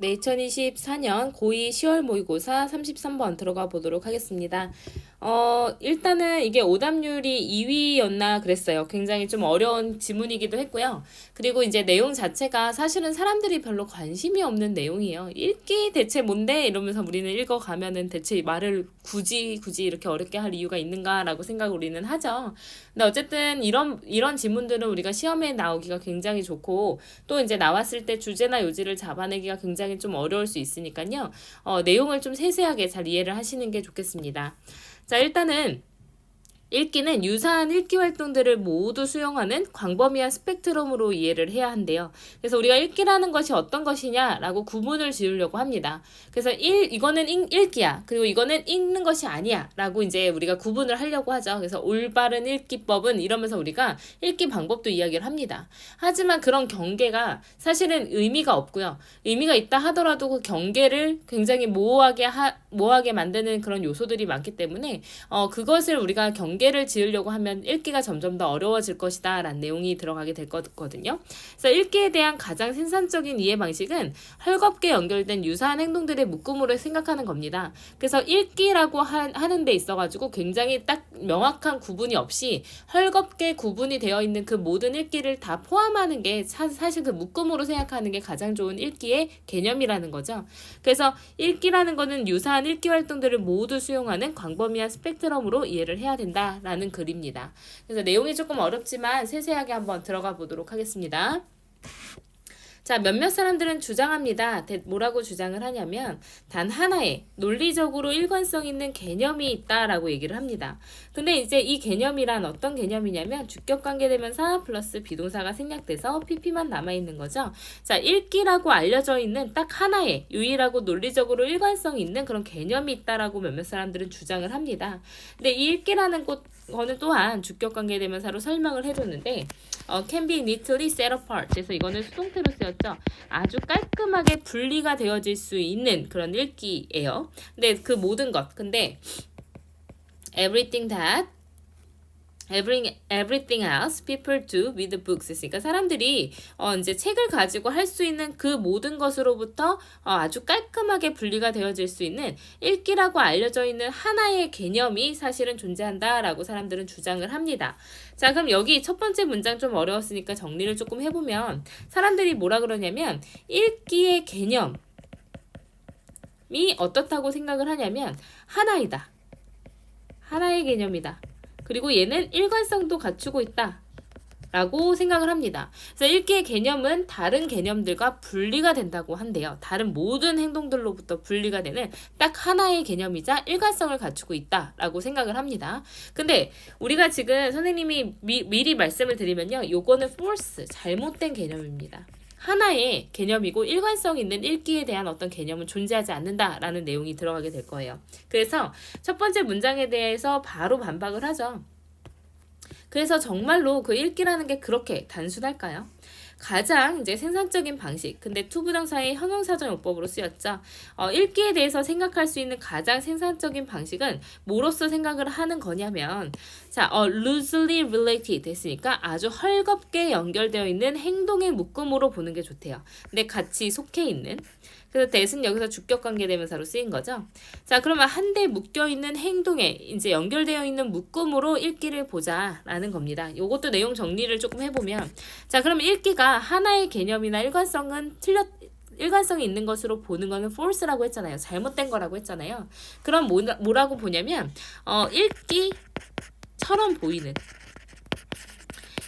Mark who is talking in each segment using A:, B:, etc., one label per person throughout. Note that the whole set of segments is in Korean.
A: 네, 2024년 고2 10월 모의고사 33번 들어가 보도록 하겠습니다. 일단은 이게 오답률이 2위였나 그랬어요. 굉장히 좀 어려운 지문이기도 했고요. 그리고 이제 내용 자체가 사실은 사람들이 별로 관심이 없는 내용이에요. 읽기 대체 뭔데? 이러면서 우리는 읽어가면은 대체 이 말을 굳이 이렇게 어렵게 할 이유가 있는가라고 생각을 우리는 하죠. 근데 어쨌든 이런 지문들은 우리가 시험에 나오기가 굉장히 좋고 또 이제 나왔을 때 주제나 요지를 잡아내기가 굉장히 좀 어려울 수 있으니까요. 내용을 좀 세세하게 잘 이해를 하시는 게 좋겠습니다. 자, 일단은 읽기는 유사한 읽기 활동들을 모두 수용하는 광범위한 스펙트럼으로 이해를 해야 한대요. 그래서 우리가 읽기라는 것이 어떤 것이냐라고 구분을 지으려고 합니다. 그래서 이거는 읽기야. 그리고 이거는 읽는 것이 아니야. 라고 이제 우리가 구분을 하려고 하죠. 그래서 올바른 읽기법은 이러면서 우리가 읽기 방법도 이야기를 합니다. 하지만 그런 경계가 사실은 의미가 없고요. 의미가 있다 하더라도 그 경계를 굉장히 모호하게 만드는 그런 요소들이 많기 때문에 그것을 우리가 경계를 지으려고 하면 읽기가 점점 더 어려워질 것이다 라는 내용이 들어가게 될 거거든요. 그래서 읽기에 대한 가장 생산적인 이해 방식은 헐겁게 연결된 유사한 행동들의 묶음으로 생각하는 겁니다. 그래서 읽기라고 하는 데 있어가지고 굉장히 딱 명확한 구분이 없이 헐겁게 구분이 되어 있는 그 모든 읽기를 다 포함하는 게 사실 그 묶음으로 생각하는 게 가장 좋은 읽기의 개념이라는 거죠. 그래서 읽기라는 거는 유사한 읽기 활동들을 모두 수용하는 광범위한 스펙트럼으로 이해를 해야 된다라는 글입니다. 그래서 내용이 조금 어렵지만 세세하게 한번 들어가 보도록 하겠습니다. 자, 몇몇 사람들은 주장합니다. 뭐라고 주장을 하냐면 단 하나의 논리적으로 일관성 있는 개념이 있다라고 얘기를 합니다. 근데 이제 이 개념이란 어떤 개념이냐면 주격관계대명사 플러스 비동사가 생략돼서 pp만 남아있는 거죠. 자, 읽기라고 알려져 있는 딱 하나의 유일하고 논리적으로 일관성 있는 그런 개념이 있다라고 몇몇 사람들은 주장을 합니다. 근데 이 읽기라는 거는 또한 주격관계대명사로 설명을 해줬는데 can be neatly set apart. 그래서 이거는 수동태로 쓰였죠. 아주 깔끔하게 분리가 되어질 수 있는 그런 읽기예요. 근데 그 모든 것. 근데 everything else people do with books. 그러니까 사람들이 이제 책을 가지고 할 수 있는 그 모든 것으로부터 아주 깔끔하게 분리가 되어질 수 있는 읽기라고 알려져 있는 하나의 개념이 사실은 존재한다라고 사람들은 주장을 합니다. 자, 그럼 여기 첫 번째 문장 좀 어려웠으니까 정리를 조금 해보면 사람들이 뭐라 그러냐면 읽기의 개념이 어떻다고 생각을 하냐면 하나이다. 하나의 개념이다. 그리고 얘는 일관성도 갖추고 있다. 라고 생각을 합니다. 그래서 읽기의 개념은 다른 개념들과 분리가 된다고 한대요. 다른 모든 행동들로부터 분리가 되는 딱 하나의 개념이자 일관성을 갖추고 있다라고 생각을 합니다. 근데 우리가 지금 선생님이 미리 말씀을 드리면요. 요거는 false, 잘못된 개념입니다. 하나의 개념이고 일관성 있는 읽기에 대한 어떤 개념은 존재하지 않는다라는 내용이 들어가게 될 거예요. 그래서 첫 번째 문장에 대해서 바로 반박을 하죠. 그래서 정말로 그 읽기라는 게 그렇게 단순할까요? 가장 이제 생산적인 방식, 근데 투부정사의 형용사전요법으로 쓰였죠. 읽기에 대해서 생각할 수 있는 가장 생산적인 방식은 뭐로서 생각을 하는 거냐면 loosely related 됐으니까 아주 헐겁게 연결되어 있는 행동의 묶음으로 보는 게 좋대요. 근데 같이 속해 있는. 그래서 that은 여기서 주격관계대명사로 쓰인 거죠. 자, 그러면 한데 묶여있는 행동에 이제 연결되어 있는 묶음으로 읽기를 보자라는 겁니다. 요것도 내용 정리를 조금 해보면 자, 그럼 읽기가 하나의 개념이나 일관성이 있는 것으로 보는 거는 false라고 했잖아요. 잘못된 거라고 했잖아요. 그럼 뭐라고 보냐면 읽기처럼 보이는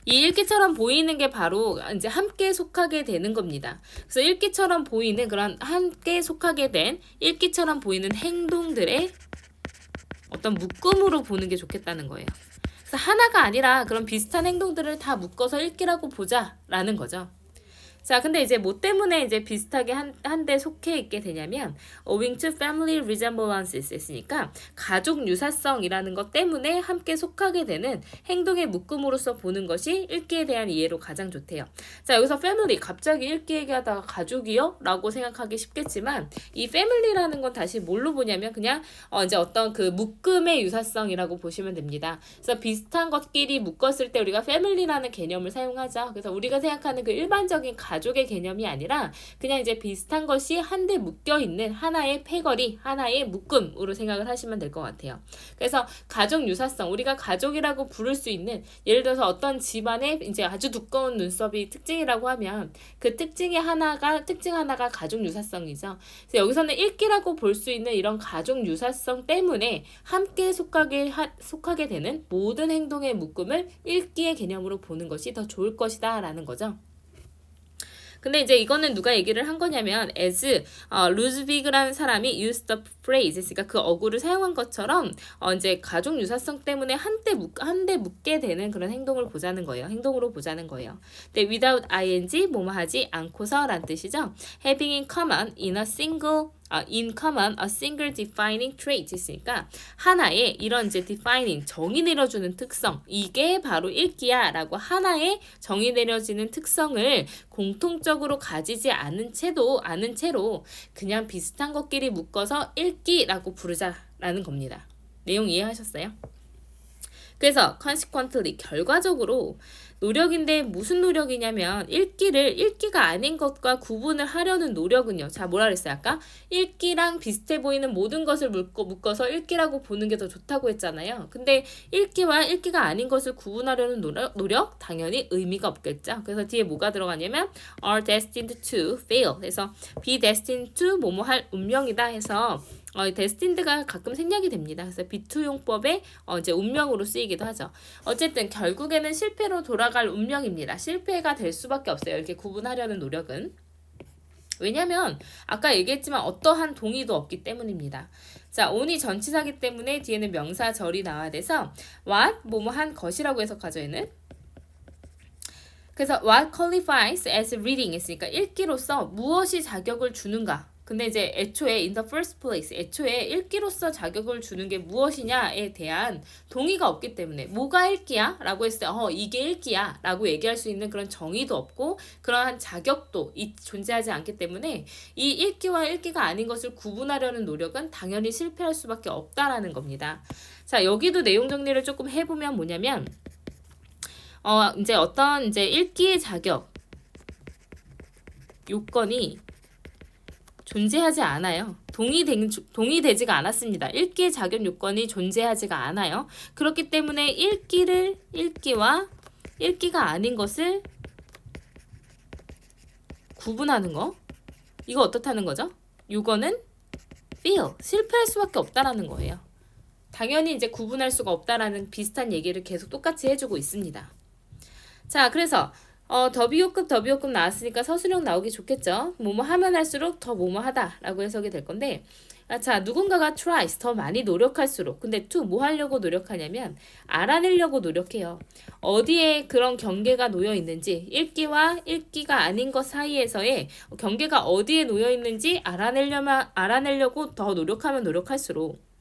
A: 이 읽기처럼 보이는 게 바로 이제 함께 속하게 되는 겁니다. 그래서 읽기처럼 보이는 그런 함께 속하게 된 읽기처럼 보이는 행동들의 어떤 묶음으로 보는 게 좋겠다는 거예요. 그래서 하나가 아니라 그런 비슷한 행동들을 다 묶어서 읽기라고 보자라는 거죠. 자, 근데 이제 뭐 때문에 이제 비슷하게 한데 속해 있게 되냐면 owing to family resemblances 했으니까 가족 유사성이라는 것 때문에 함께 속하게 되는 행동의 묶음으로서 보는 것이 읽기에 대한 이해로 가장 좋대요. 자, 여기서 family 갑자기 읽기 얘기하다가 가족이요? 라고 생각하기 쉽겠지만 이 family라는 건 다시 뭘로 보냐면 그냥 이제 어떤 그 묶음의 유사성이라고 보시면 됩니다. 그래서 비슷한 것끼리 묶었을 때 우리가 family라는 개념을 사용하죠. 그래서 우리가 생각하는 그 일반적인 가족의 개념이 아니라 그냥 이제 비슷한 것이 한데 묶여 있는 하나의 패거리, 하나의 묶음으로 생각을 하시면 될 것 같아요. 그래서 가족 유사성, 우리가 가족이라고 부를 수 있는, 예를 들어서 어떤 집안의 이제 아주 두꺼운 눈썹이 특징이라고 하면 그 특징 하나가 가족 유사성이죠. 그래서 여기서는 읽기라고 볼 수 있는 이런 가족 유사성 때문에 함께 속하게 되는 모든 행동의 묶음을 읽기의 개념으로 보는 것이 더 좋을 것이다 라는 거죠. 근데 이제 이거는 누가 얘기를 한 거냐면 루즈비그라는 사람이 used the phrase, 그러니까 그 어구를 사용한 것처럼 이제 가족 유사성 때문에 한데 묶게 되는 그런 행동을 보자는 거예요. 행동으로 보자는 거예요. 근데 without ing 뭐뭐 하지 않고서란 뜻이죠. having in common a single defining trait 있으니까 하나의 이런 이제 defining 정의 내려주는 특성, 이게 바로 읽기야라고 하나의 정의 내려지는 특성을 공통적으로 가지지 않은 채로 그냥 비슷한 것끼리 묶어서 읽기라고 부르자라는 겁니다. 내용 이해하셨어요? 그래서 consequently 결과적으로 노력인데 무슨 노력이냐면 읽기가 아닌 것과 구분을 하려는 노력은요. 자, 뭐라 그랬어요? 아까 읽기랑 비슷해 보이는 모든 것을 묶어서 읽기라고 보는 게 더 좋다고 했잖아요. 근데 읽기와 읽기가 아닌 것을 구분하려는 노력 당연히 의미가 없겠죠. 그래서 뒤에 뭐가 들어가냐면 are destined to fail. 그래서 be destined to 뭐뭐 할 운명이다 해서 destined가 가끔 생략이 됩니다. 그래서 비투용법에 이제 운명으로 쓰이기도 하죠. 어쨌든 결국에는 실패로 돌아갈 운명입니다. 실패가 될 수밖에 없어요. 이렇게 구분하려는 노력은. 왜냐면 아까 얘기했지만 어떠한 동의도 없기 때문입니다. 자, on이 전치사기 때문에 뒤에는 명사절이 나와야 돼서 what 뭐뭐 한 것이라고 해석하죠. 얘는. 그래서 what qualifies as reading 했으니까 읽기로서 무엇이 자격을 주는가. 근데 이제 애초에 in the first place, 애초에 읽기로서 자격을 주는 게 무엇이냐에 대한 동의가 없기 때문에 뭐가 읽기야? 라고 했을 때 이게 읽기야 라고 얘기할 수 있는 그런 정의도 없고 그러한 자격도 존재하지 않기 때문에 이 읽기와 읽기가 아닌 것을 구분하려는 노력은 당연히 실패할 수밖에 없다라는 겁니다. 자, 여기도 내용 정리를 조금 해보면 뭐냐면 이제 어떤 이제 읽기의 자격 요건이 존재하지 않아요. 동의되지가 않았습니다. 읽기의 자격 요건이 존재하지가 않아요. 그렇기 때문에 읽기와 읽기가 아닌 것을 구분하는 거, 이거 어떻다는 거죠? 요거는 fail, 실패할 수밖에 없다라는 거예요. 당연히 이제 구분할 수가 없다라는 비슷한 얘기를 계속 똑같이 해주고 있습니다. 자, 그래서 더비호급 나왔으니까 서술형 나오기 좋겠죠. 뭐뭐 하면 할수록 더 뭐뭐 하다 라고 해석이 될 건데, 자, 누군가가 tries, 더 많이 노력할수록, 근데 to 뭐 하려고 노력하냐면 알아내려고 노력해요. 어디에 그런 경계가 놓여 있는지, 읽기와 읽기가 아닌 것 사이에서의 경계가 어디에 놓여 있는지 알아내려고 더 노력할수록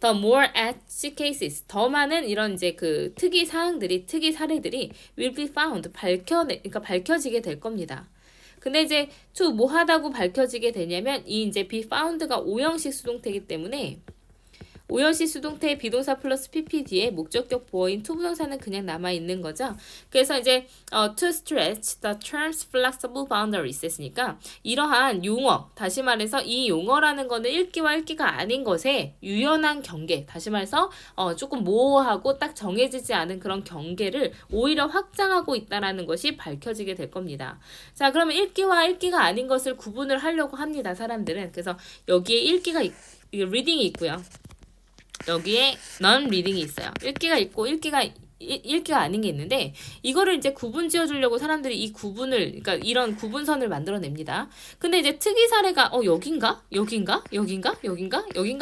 A: The more edge cases, 더 많은 이런 이제 그 특이 사례들이 will be found, 그러니까 밝혀지게 될 겁니다. 근데 이제 to 뭐 하다고 밝혀지게 되냐면 이 이제 be found가 오형식 수동태이기 때문에 오형식 수동태의 비동사 플러스 pp 뒤에 목적격 보어인 to 부동사는 그냥 남아있는 거죠. 그래서 이제 to stretch the term's flexible boundaries 했으니까 이러한 용어, 다시 말해서 이 용어라는 거는 읽기와 읽기가 아닌 것에 유연한 경계, 다시 말해서 조금 모호하고 딱 정해지지 않은 그런 경계를 오히려 확장하고 있다는 것이 밝혀지게 될 겁니다. 자, 그러면 읽기와 읽기가 아닌 것을 구분을 하려고 합니다. 사람들은. 그래서 여기에 reading이 있고요. 여기에 non-reading이 있어요. 읽기가 있고 읽기가 아닌 게 있는데 이거를 이제 구분 지어주려고 사람들이 이 구분을, 그러니까 이런 구분선을 만들어냅니다. 근데 이제 특이 사례가 여긴가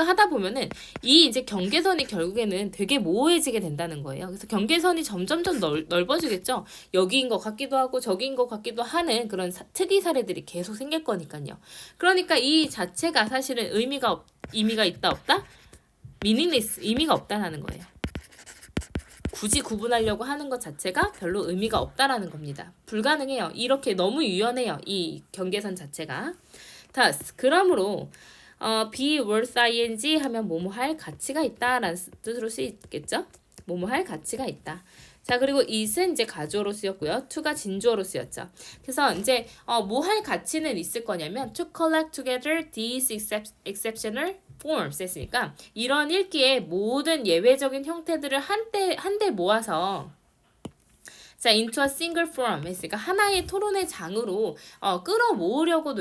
A: 하다 보면은 이 이제 경계선이 결국에는 되게 모호해지게 된다는 거예요. 그래서 경계선이 점점점 넓어지겠죠. 여기인 것 같기도 하고 저기인 것 같기도 하는 그런 특이 사례들이 계속 생길 거니까요. 그러니까 이 자체가 사실은 의미가 있다 없다? meaningless, 의미가 없다라는 거예요. 굳이 구분하려고 하는 것 자체가 별로 의미가 없다라는 겁니다. 불가능해요. 이렇게 너무 유연해요. 이 경계선 자체가. thus, 그러므로 be worth ing 하면 뭐뭐 할 가치가 있다라는 뜻으로 쓰이겠죠. 뭐뭐 할 가치가 있다. 자, 그리고 it은 이제 가주어로 쓰였고요. to가 진주어로 쓰였죠. 그래서 이제 뭐 할 가치는 있을 거냐면 to collect together these exceptional forms 했으니까 이런 읽기의 모든 예외적인 형태들을 한데 모아서 자, into a single form 했으니까 하나의 토론의 장으로 끌어모으려고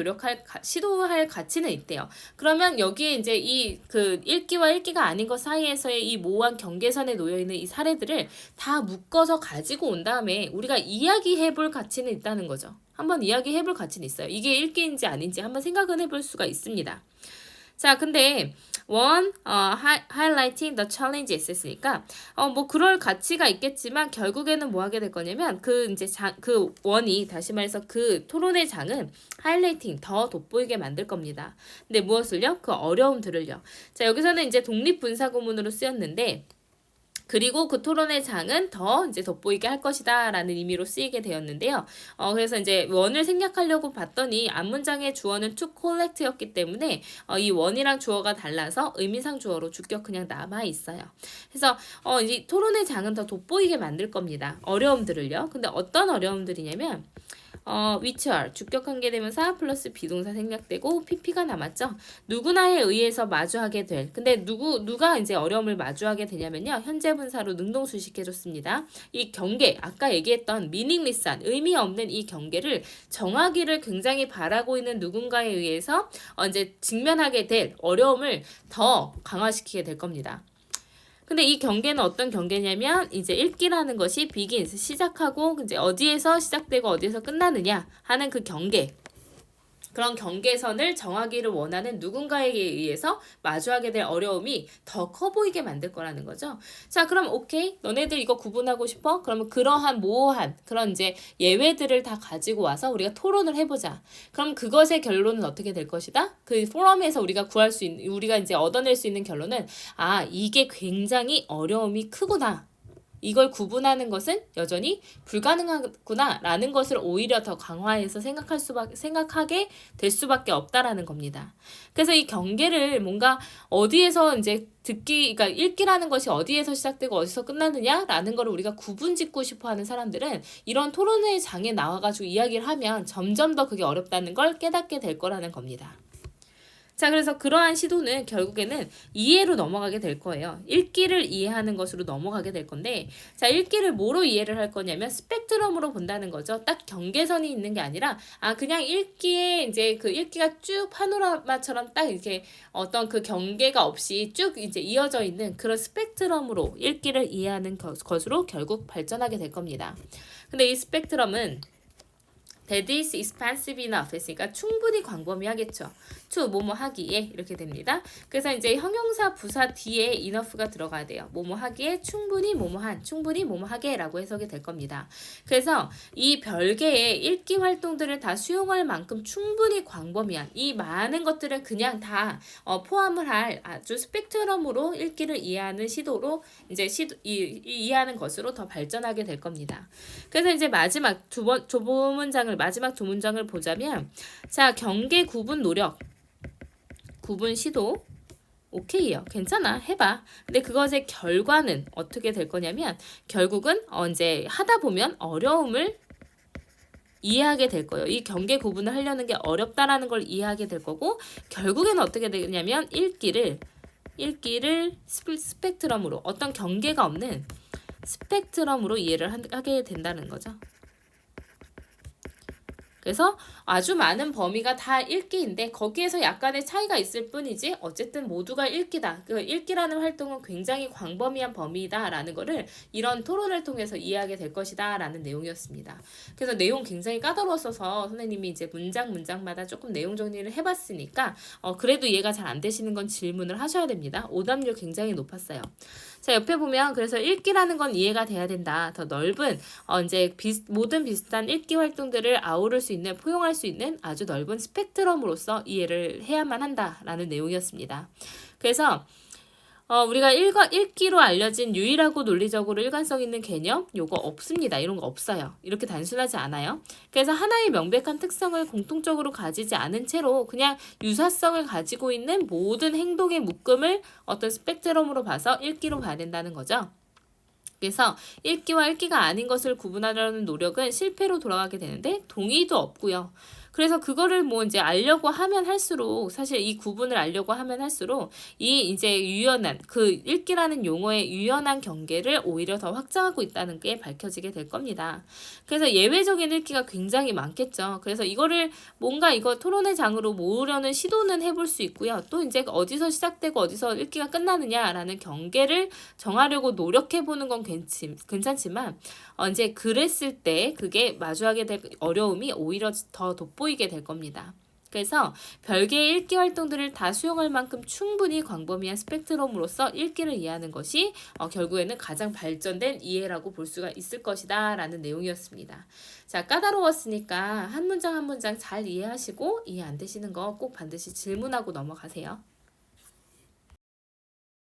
A: 시도할 가치는 있대요. 그러면 여기에 이제 이 그 읽기와 읽기가 아닌 것 사이에서의 이 모호한 경계선에 놓여 있는 이 사례들을 다 묶어서 가지고 온 다음에 우리가 이야기해 볼 가치는 있다는 거죠. 한번 이야기해 볼 가치는 있어요. 이게 읽기인지 아닌지 한번 생각은 해볼 수가 있습니다. 자, 근데 highlighting the challenges 했으니까 뭐 그럴 가치가 있겠지만 결국에는 뭐 하게 될 거냐면 그 원이 다시 말해서 그 토론의 장은 highlighting 더 돋보이게 만들 겁니다. 근데 무엇을요? 그 어려움들을요. 자, 여기서는 이제 독립분사구문으로 쓰였는데 그리고 그 토론의 장은 더 이제 돋보이게 할 것이다 라는 의미로 쓰이게 되었는데요. 그래서 이제 원을 생략하려고 봤더니 앞문장의 주어는 to collect였기 때문에 이 원이랑 주어가 달라서 의미상 주어로 주격 그냥 남아 있어요. 그래서 이 토론의 장은 더 돋보이게 만들 겁니다. 어려움들을요. 근데 어떤 어려움들이냐면 which are 주격 관계대명사 플러스 비동사 생략되고 pp가 남았죠. 누구나에 의해서 마주하게 될. 근데 누가 이제 어려움을 마주하게 되냐면요. 현재 분사로 능동수식해줬습니다. 이 경계 아까 얘기했던 meaningless한 의미 없는 이 경계를 정하기를 굉장히 바라고 있는 누군가에 의해서 이제 직면하게 될 어려움을 더 강화시키게 될 겁니다. 근데 이 경계는 어떤 경계냐면 이제 읽기라는 것이 begins 시작하고 이제 어디에서 시작되고 어디에서 끝나느냐 하는 그 경계. 그런 경계선을 정하기를 원하는 누군가에게 의해서 마주하게 될 어려움이 더 커 보이게 만들 거라는 거죠. 자, 그럼 오케이. 너네들 이거 구분하고 싶어? 그러면 그러한 모호한 그런 이제 예외들을 다 가지고 와서 우리가 토론을 해보자. 그럼 그것의 결론은 어떻게 될 것이다? 그 포럼에서 우리가 이제 얻어낼 수 있는 결론은 이게 굉장히 어려움이 크구나. 이걸 구분하는 것은 여전히 불가능하구나라는 것을 오히려 더 강화해서 생각하게 될 수밖에 없다라는 겁니다. 그래서 이 경계를 뭔가 어디에서 이제 그러니까 읽기라는 것이 어디에서 시작되고 어디서 끝나느냐라는 걸 우리가 구분짓고 싶어하는 사람들은 이런 토론회 장에 나와가지고 이야기를 하면 점점 더 그게 어렵다는 걸 깨닫게 될 거라는 겁니다. 자, 그래서 그러한 시도는 결국에는 이해로 넘어가게 될 거예요. 읽기를 이해하는 것으로 넘어가게 될 건데, 자, 읽기를 뭐로 이해를 할 거냐면 스펙트럼으로 본다는 거죠. 딱 경계선이 있는 게 아니라, 그냥 읽기에 이제 그 읽기가 쭉 파노라마처럼 딱 이렇게 어떤 그 경계가 없이 쭉 이제 이어져 있는 그런 스펙트럼으로 읽기를 이해하는 것으로 결국 발전하게 될 겁니다. 근데 이 스펙트럼은 that is expansive enough 했으니까 충분히 광범위하겠죠. to 뭐뭐 하기에 이렇게 됩니다. 그래서 이제 형용사 부사 뒤에 enough가 들어가야 돼요. 뭐뭐 하기에 충분히 뭐뭐한, 충분히 뭐뭐 하게라고 해석이 될 겁니다. 그래서 이 별개의 읽기 활동들을 다 수용할 만큼 충분히 광범위한 이 많은 것들을 그냥 다 포함을 할 아주 스펙트럼으로 읽기를 이해하는 시도로 이제 이해하는 것으로 더 발전하게 될 겁니다. 그래서 이제 마지막 마지막 두 문장을 보자면 자, 경계 구분 노력 구분 시도 오케이요. 괜찮아. 해봐. 근데 그것의 결과는 어떻게 될 거냐면 결국은 이제 하다 보면 어려움을 이해하게 될 거예요. 이 경계 구분을 하려는 게 어렵다라는 걸 이해하게 될 거고 결국에는 어떻게 되냐면 읽기를 스펙트럼으로 어떤 경계가 없는 스펙트럼으로 이해를 하게 된다는 거죠. 그래서 아주 많은 범위가 다 읽기인데 거기에서 약간의 차이가 있을 뿐이지 어쨌든 모두가 읽기다. 그 읽기라는 활동은 굉장히 광범위한 범위다라는 거를 이런 토론을 통해서 이해하게 될 것이다 라는 내용이었습니다. 그래서 내용 굉장히 까다로웠어서 선생님이 이제 문장마다 조금 내용 정리를 해봤으니까 그래도 이해가 잘 안 되시는 건 질문을 하셔야 됩니다. 오답률 굉장히 높았어요. 자, 옆에 보면 그래서 읽기라는 건 이해가 돼야 된다. 더 넓은 이제 모든 비슷한 읽기 활동들을 아우를 수 있는 포용할 수 있는 아주 넓은 스펙트럼으로서 이해를 해야만 한다라는 내용이었습니다. 그래서 우리가 읽기로 알려진 유일하고 논리적으로 일관성 있는 개념 요거 없습니다. 이런 거 없어요. 이렇게 단순하지 않아요. 그래서 하나의 명백한 특성을 공통적으로 가지지 않은 채로 그냥 유사성을 가지고 있는 모든 행동의 묶음을 어떤 스펙트럼으로 봐서 읽기로 봐야 된다는 거죠. 그래서 읽기와 읽기가 아닌 것을 구분하려는 노력은 실패로 돌아가게 되는데 동의도 없고요. 그래서 그거를 뭐 이제 알려고 하면 할수록 사실 이 구분을 알려고 하면 할수록 이 이제 유연한 그 읽기라는 용어의 유연한 경계를 오히려 더 확장하고 있다는 게 밝혀지게 될 겁니다. 그래서 예외적인 읽기가 굉장히 많겠죠. 그래서 이거를 뭔가 이거 토론의 장으로 모으려는 시도는 해볼 수 있고요. 또 이제 어디서 시작되고 어디서 읽기가 끝나느냐라는 경계를 정하려고 노력해보는 건 괜찮지만 이제 그랬을 때 그게 마주하게 될 어려움이 오히려 더 돋보이게 될 겁니다. 그래서 별개의 읽기 활동들을 다 수용할 만큼 충분히 광범위한 스펙트럼으로서 읽기를 이해하는 것이 결국에는 가장 발전된 이해라고 볼 수가 있을 것이다 라는 내용이었습니다. 자, 까다로웠으니까 한 문장 한 문장 잘 이해하시고 이해 안 되시는 거 꼭 반드시 질문하고 넘어가세요.